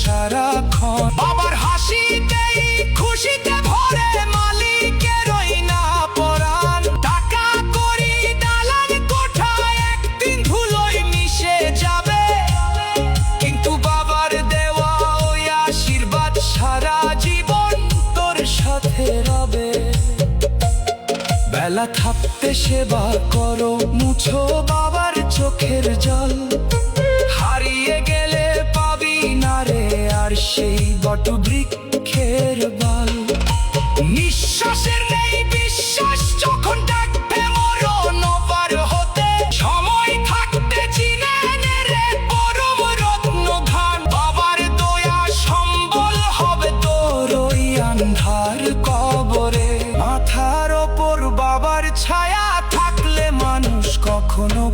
সারাক্ষণ। বাবার হাসিতেই খুশিতে ভরে মালিকের ওই না পরাণ। টাকা করি দালান কোঠা একদিন ধুলোয় মিশে যাবে, কিন্তু বাবার দেওয়া ওই আশীর্বাদ সারা জীবন তোর সাথে রবে। বেলা থাকতে সেবা করো, মুছো বাবার চোখের জল। হারিয়ে গেলে পাবি না রে আর সেই বট বৃক্ষের বাল। নিঃশ্বাসের নেই বিশ্বাস যখন ডাকবে মরণ পার হতে, সময় থাকতে চিনে নে রে পরম রত্ন ধান। বাবার দয়া সম্বল হবে তোর ওই আন্ধার কবরে। মাথার ওপর বাবার ছায়া থাকলে মানুষ কখনো